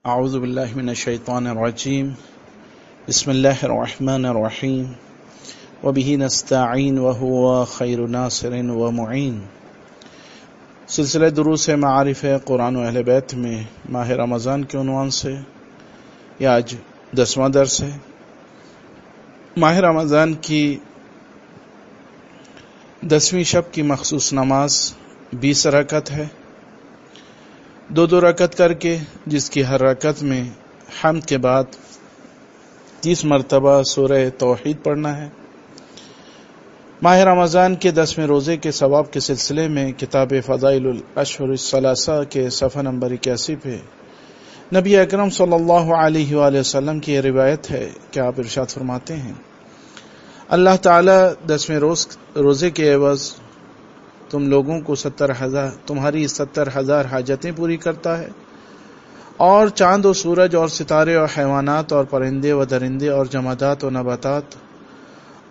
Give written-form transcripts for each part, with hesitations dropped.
اعوذ باللہ من الشیطان الرجیم بسم اللہ الرحمن الرحیم وبہ نستعین وہو خیر ناصر ومعین۔ سلسلہ دروس معارف قرآن و اہل بیت میں ماہ رمضان کے عنوان سے یہ آج 10واں درس ہے۔ ماہ رمضان کی 10ویں شب کی مخصوص نماز 20 رکعت ہے، دو رکعت کر کے، جس کی ہر رکعت میں حمد کے بعد 30 مرتبہ سورہ توحید پڑھنا ہے۔ ماہ رمضان کے 10ویں روزے کے ثواب کے سلسلے میں کتاب فضائل الاشہر الثلاثہ کے صفحہ نمبر 81 پہ نبی اکرم صلی اللہ علیہ وآلہ وسلم کی یہ روایت ہے کہ آپ ارشاد فرماتے ہیں، اللہ تعالی 10ویں روزے کے عوض تم لوگوں کو تمہاری 70,000 حاجتیں پوری کرتا ہے، اور چاند و سورج اور ستارے اور حیوانات اور پرندے و درندے اور جمادات و نباتات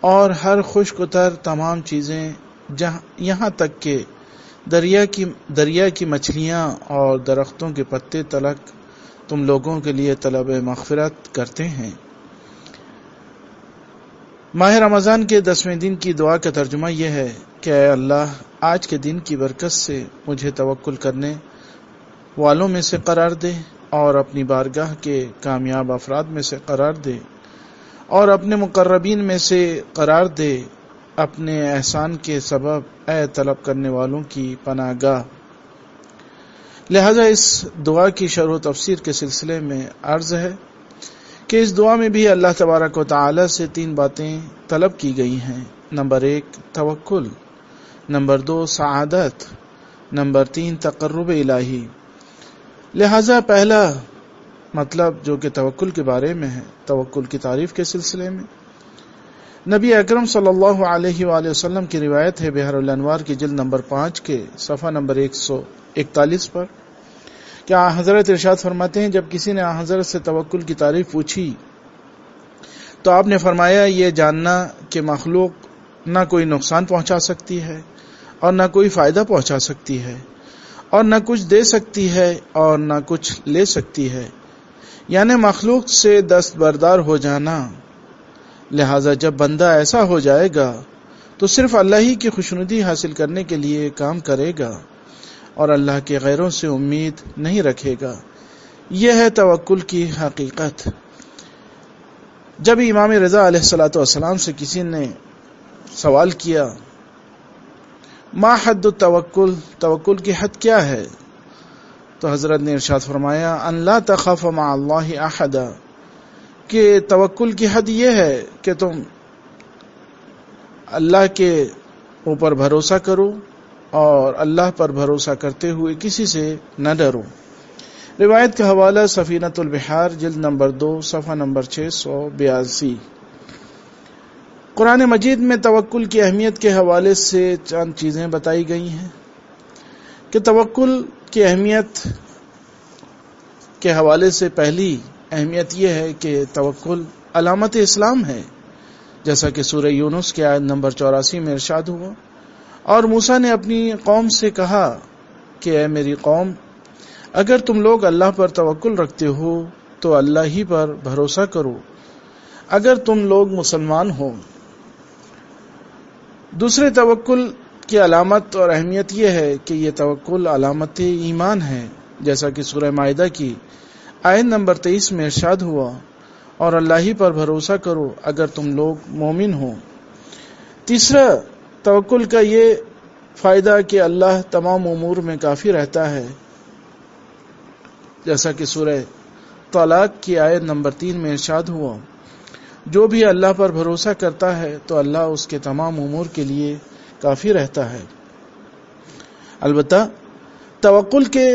اور ہر خشک و تر تمام چیزیں، یہاں تک کہ دریا کی مچھلیاں اور درختوں کے پتے تلک تم لوگوں کے لیے طلب مغفرت کرتے ہیں۔ ماہ رمضان کے 10ویں دن کی دعا کا ترجمہ یہ ہے کہ اے اللہ، آج کے دن کی برکت سے مجھے توکل کرنے والوں میں سے قرار دے، اور اپنی بارگاہ کے کامیاب افراد میں سے قرار دے، اور اپنے مقربین میں سے قرار دے، اپنے احسان کے سبب اے طلب کرنے والوں کی پناہ گاہ۔ لہذا اس دعا کی شرح و تفسیر کے سلسلے میں عرض ہے کہ اس دعا میں بھی اللہ تبارک و تعالی سے 3 باتیں طلب کی گئی ہیں۔ نمبر 1 توکل، نمبر 2 سعادت، نمبر 3 تقرب الہی۔ لہذا پہلا مطلب جو کہ توکل کے بارے میں ہے، توکل کی تعریف کے سلسلے میں نبی اکرم صلی اللہ علیہ وآلہ وسلم کی روایت ہے بحر الانوار کی جلد نمبر 5 کے صفحہ نمبر 141 پر کہ حضرت ارشاد فرماتے ہیں، جب کسی نے حضرت سے توکل کی تعریف پوچھی تو آپ نے فرمایا، یہ جاننا کہ مخلوق نہ کوئی نقصان پہنچا سکتی ہے اور نہ کوئی فائدہ پہنچا سکتی ہے، اور نہ کچھ دے سکتی ہے اور نہ کچھ لے سکتی ہے، یعنی مخلوق سے دستبردار ہو جانا۔ لہذا جب بندہ ایسا ہو جائے گا تو صرف اللہ ہی کی خوشنودی حاصل کرنے کے لیے کام کرے گا اور اللہ کے غیروں سے امید نہیں رکھے گا۔ یہ ہے توکل کی حقیقت۔ جب امام رضا علیہ الصلوۃ والسلام سے کسی نے سوال کیا، ما حد التوکل، توکل کی حد کیا ہے، تو حضرت نے ارشاد فرمایا، ان لا تخاف مع اللہ احدا، کہ توکل کی حد یہ ہے کہ تم اللہ کے اوپر بھروسہ کرو اور اللہ پر بھروسہ کرتے ہوئے کسی سے نہ ڈرو۔ روایت کا حوالہ سفینۃ البحار جلد نمبر 2 صفحہ نمبر 682۔ قرآن مجید میں توکل کی اہمیت کے حوالے سے چند چیزیں بتائی گئی ہیں کہ توکل کی اہمیت کے حوالے سے پہلی اہمیت یہ ہے کہ توکل علامت اسلام ہے، جیسا کہ سورہ یونس کی آیت نمبر 84 میں ارشاد ہوا، اور موسیٰ نے اپنی قوم سے کہا کہ اے میری قوم، اگر تم لوگ اللہ پر توکل رکھتے ہو تو اللہ ہی پر بھروسہ کرو اگر تم لوگ مسلمان ہو۔ دوسرے توکل کی علامت اور اہمیت یہ ہے کہ یہ توکل علامت ایمان ہے، جیسا کہ سورہ مائدہ کی آیت نمبر 23 میں ارشاد ہوا، اور اللہ ہی پر بھروسہ کرو اگر تم لوگ مومن ہو۔ تیسرا توکل کا یہ فائدہ کہ اللہ تمام امور میں کافی رہتا ہے، جیسا کہ سورہ طلاق کی آیت نمبر 3 میں ارشاد ہوا، جو بھی اللہ پر بھروسہ کرتا ہے تو اللہ اس کے تمام امور کے لیے کافی رہتا ہے۔ البتہ توکل کے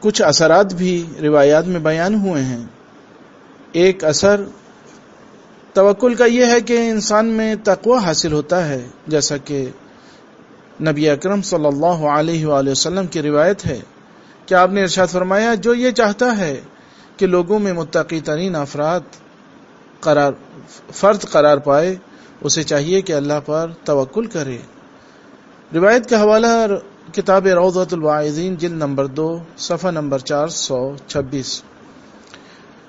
کچھ اثرات بھی روایات میں بیان ہوئے ہیں۔ ایک اثر توکل کا یہ ہے کہ انسان میں تقوی حاصل ہوتا ہے، جیسا کہ نبی اکرم صلی اللہ علیہ وآلہ وسلم کی روایت ہے کہ آپ نے ارشاد فرمایا، جو یہ چاہتا ہے کہ لوگوں میں متقی ترین فرد قرار پائے، اسے چاہیے کہ اللہ پر توکل کرے۔ روایت کا حوالہ کتاب روضۃ الواعظین جلد نمبر 2 صفحہ نمبر 426۔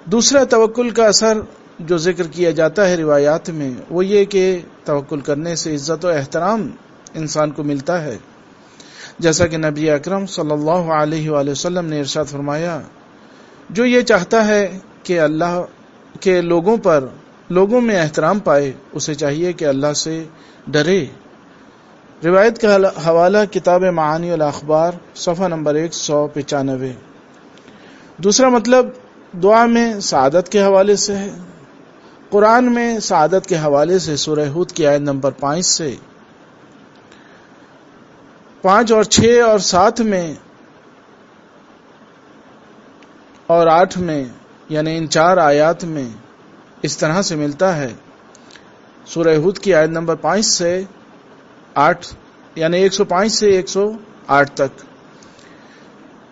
دوسرا توکل کا اثر جو ذکر کیا جاتا ہے روایات میں وہ یہ کہ توکل کرنے سے عزت و احترام انسان کو ملتا ہے، جیسا کہ نبی اکرم صلی اللہ علیہ وآلہ وسلم نے ارشاد فرمایا، جو یہ چاہتا ہے کہ اللہ کے لوگوں میں احترام پائے، اسے چاہیے کہ اللہ سے ڈرے۔ روایت کا حوالہ کتاب معانی الاخبار صفحہ نمبر 195۔ دوسرا مطلب دعا میں سعادت کے حوالے سے ہے۔ قرآن میں سعادت کے حوالے سے سورہ ہود کی آیت نمبر 5 اور 6 اور 7 میں اور 8 میں، یعنی ان 4 آیات میں اس طرح سے ملتا ہے۔ سورہ ہود کی آیت نمبر 5 سے 8، یعنی 105 سے 108 تک،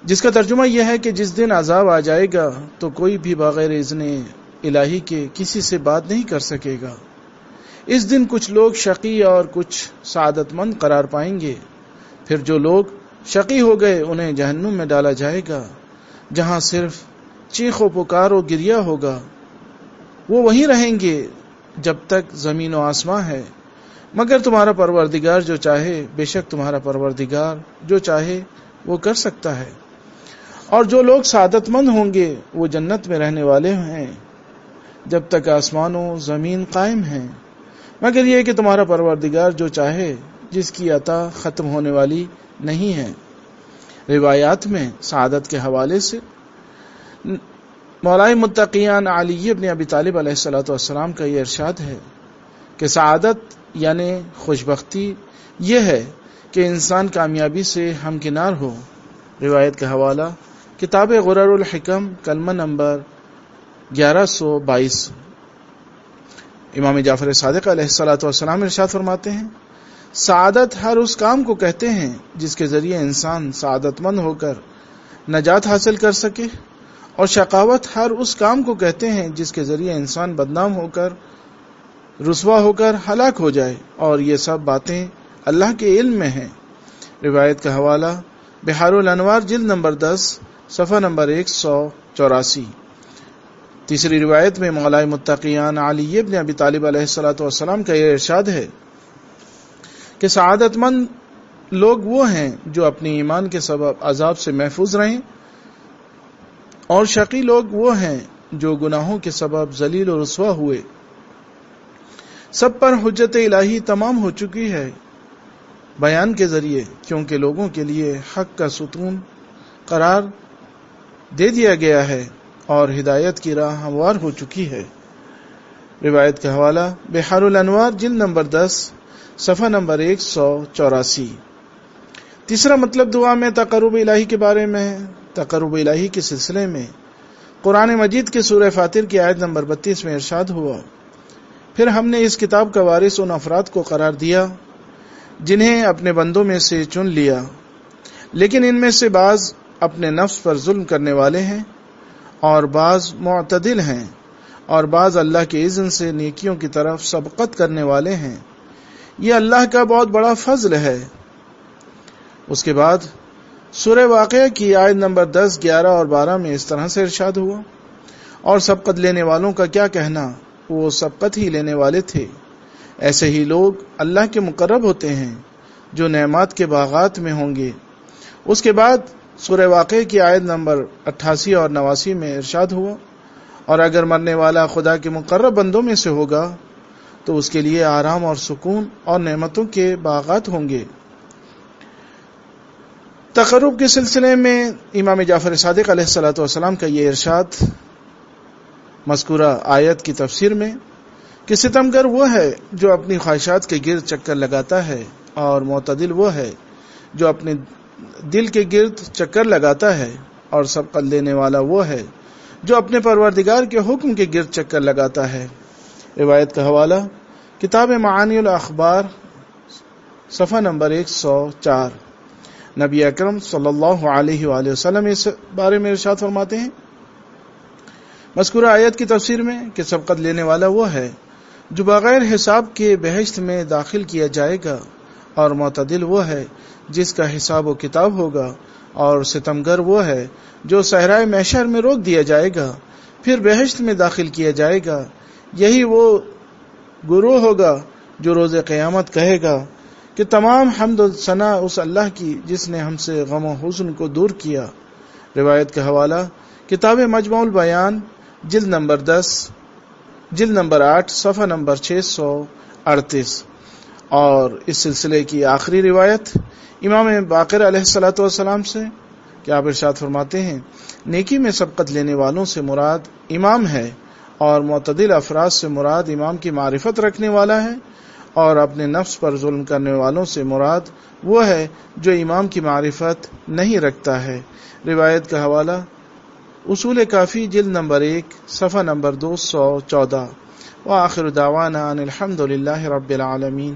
جس کا ترجمہ یہ ہے کہ جس دن عذاب آ جائے گا تو کوئی بھی بغیر اذن الہی کے کسی سے بات نہیں کر سکے گا۔ اس دن کچھ لوگ شقی اور کچھ سعادت مند قرار پائیں گے، پھر جو لوگ شقی ہو گئے انہیں جہنم میں ڈالا جائے گا، جہاں صرف چیخ و پکار و گریہ ہوگا۔ وہ وہیں رہیں گے جب تک زمین و آسماں ہے، مگر تمہارا پروردگار جو چاہے، بے شک تمہارا پروردگار جو چاہے وہ کر سکتا ہے۔ اور جو لوگ سعادت مند ہوں گے وہ جنت میں رہنے والے ہیں جب تک آسمان و زمین قائم ہیں، مگر یہ کہ تمہارا پروردگار جو چاہے، جس کی عطا ختم ہونے والی نہیں ہے۔ روایات میں سعادت کے حوالے سے مولائے متقیان علی بن ابی طالب علیہ السلام کا یہ ارشاد ہے کہ سعادت یعنی خوشبختی یہ ہے کہ انسان کامیابی سے ہمکنار ہو۔ روایت کا حوالہ کتاب غرر الحکم کلمہ نمبر 1122۔ امام جعفر صادق علیہ السلام ارشاد فرماتے ہیں، سعادت ہر اس کام کو کہتے ہیں جس کے ذریعے انسان سعادت مند ہو کر نجات حاصل کر سکے، اور شقاوت ہر اس کام کو کہتے ہیں جس کے ذریعے انسان بدنام ہو کر رسوا ہو کر ہلاک ہو جائے، اور یہ سب باتیں اللہ کے علم میں ہیں۔ روایت کا حوالہ بحار الانوار جلد نمبر 10 صفحہ نمبر 184۔ تیسری روایت میں مولائے متقیان علی بن ابی طالب علیہ السلام کا یہ ارشاد ہے کہ سعادت مند لوگ وہ ہیں جو اپنے ایمان کے سبب عذاب سے محفوظ رہیں، اور شقی لوگ وہ ہیں جو گناہوں کے سبب ذلیل و رسوا ہوئے۔ سب پر حجت الہی تمام ہو چکی ہے بیان کے ذریعے، کیونکہ لوگوں کے لیے حق کا ستون قرار دے دیا گیا ہے اور ہدایت کی راہ ہموار ہو چکی ہے۔ روایت کا حوالہ بحار الانوار جلد نمبر 10 صفحہ نمبر 184۔ تیسرا مطلب دعا میں تقرب الہی کے بارے میں ہے۔ تقرب الہی کے سلسلے میں قرآن مجید کے سورہ فاطر کی آیت نمبر 32 میں ارشاد ہوا، پھر ہم نے اس کتاب کا وارث ان افراد کو قرار دیا جنہیں اپنے بندوں میں سے چن لیا، لیکن ان میں سے بعض اپنے نفس پر ظلم کرنے والے ہیں اور بعض معتدل ہیں اور بعض اللہ کے اذن سے نیکیوں کی طرف سبقت کرنے والے ہیں۔ یہ اللہ کا بہت بڑا فضل ہے۔ اس کے بعد سورہ واقعہ کی آیت نمبر 10، 11 اور 12 میں اس طرح سے ارشاد ہوا، اور سبقت لینے والوں کا کیا کہنا، وہ سبقت ہی لینے والے تھے۔ ایسے ہی لوگ اللہ کے مقرب ہوتے ہیں جو نعمات کے باغات میں ہوں گے۔ اس کے بعد سورہ واقعہ کی آیت نمبر 88 اور 89 میں ارشاد ہوا، اور اگر مرنے والا خدا کے مقرب بندوں میں سے ہوگا تو اس کے لیے آرام اور سکون اور نعمتوں کے باغات ہوں گے۔ تقرب کے سلسلے میں امام جعفر صادق علیہ السلام کا یہ ارشاد مذکورہ آیت کی تفسیر میں کہ ستمگر وہ ہے جو اپنی خواہشات کے گرد چکر لگاتا ہے، اور معتدل وہ ہے جو اپنے دل کے گرد چکر لگاتا ہے، اور سبقت لینے والا وہ ہے جو اپنے پروردگار کے حکم کے گرد چکر لگاتا ہے۔ روایت کا حوالہ کتاب معانی الاخبار صفحہ نمبر 104۔ نبی اکرم صلی اللہ علیہ وآلہ وسلم اس بارے میں ارشاد فرماتے ہیں مذکورہ آیت کی تفسیر میں کہ سبقت لینے والا وہ ہے جو بغیر حساب کے بہشت میں داخل کیا جائے گا، اور معتدل وہ ہے جس کا حساب و کتاب ہوگا، اور ستمگر وہ ہے جو صحرائے محشر میں روک دیا جائے گا، پھر بہشت میں داخل کیا جائے گا۔ یہی وہ گروہ ہوگا جو روز قیامت کہے گا کہ تمام حمد و ثنا اس اللہ کی جس نے ہم سے غم و حزن کو دور کیا۔ روایت کا حوالہ کتاب مجموع البیان، جلد نمبر 10، جلد نمبر 8، صفحہ نمبر 638۔ اور اس سلسلے کی آخری روایت امام باقر علیہ الصلوۃ والسلام سے کہ آپ ارشاد فرماتے ہیں، نیکی میں سبقت لینے والوں سے مراد امام ہے، اور معتدل افراد سے مراد امام کی معرفت رکھنے والا ہے، اور اپنے نفس پر ظلم کرنے والوں سے مراد وہ ہے جو امام کی معرفت نہیں رکھتا ہے۔ روایت کا حوالہ اصول کافی، جلد نمبر 1، صفحہ نمبر 214۔ وآخر دعوانا ان الحمد للہ رب العالمین۔